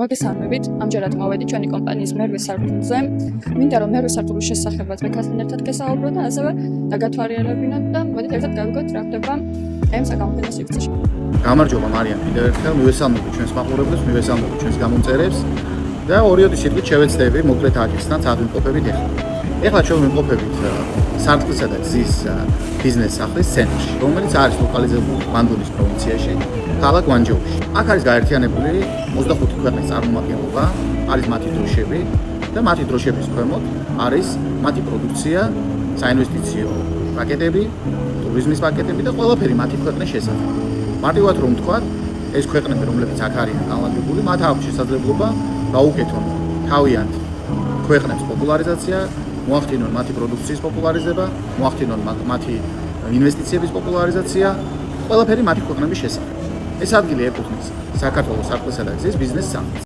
მოგესალმებით. ამჯერად მოვედი ჩვენი კომპანიის მერვე სართულზე. მინდა რომ მერვე სართულის შესახებაც მექასთან ერთად გესაუბრო და ასევე დაგათვალიერებინოთ და მოდით ერთად გავიგოთ რა ხდება ამ საკამპანიო სექციაში. გამარჯობა მარიამ, კიდევ ერთხელ მივესალმები ჩვენს მაყურებლებს, მივესალმები ჩვენს გამომწერებს და ორიოდი სიტყვით შევეცდები მოკლედ აკისრთან სადმყოფებით ახლა. ეხლა ჩვენ ვიმყოფებით სარტყლისა და გზის ბიზნეს სახლის ცენტრში, რომელიც არის ლოკალიზებული მანდულის პროვინციაში, ქალაქ ვანჯოუში. აქ არის გაერთიანებული 25 ქვეყნის წარმომადგენლობა, არის მათი დროშები და მათი დროშების ქვემოთ არის მათი პროდუქცია, საინვესტიციო პაკეტები, ტურიზმის პაკეტები და ყველაფერი მათი ქვეყნის შესახებ. მარტივად რომ ვთქვა, ეს ქვეყნები, რომლებიც აქ არიან განლაგებული, მათ აქვს შესაძლებლობა გაუკეთონ თავიანთ ქვეყნებს პოპულარიზაცია, მოახდინონ მათი პროდუქციის პოპულარიზება, მოახდინონ მათი ინვესტიციების პოპულარიზაცია, ყველაფერი მათი ქვეყნების შესახებ. ეს ადგილი ეკუთვნის საქართველოს სარტყლისა და გზის ბიზნეს სახლს.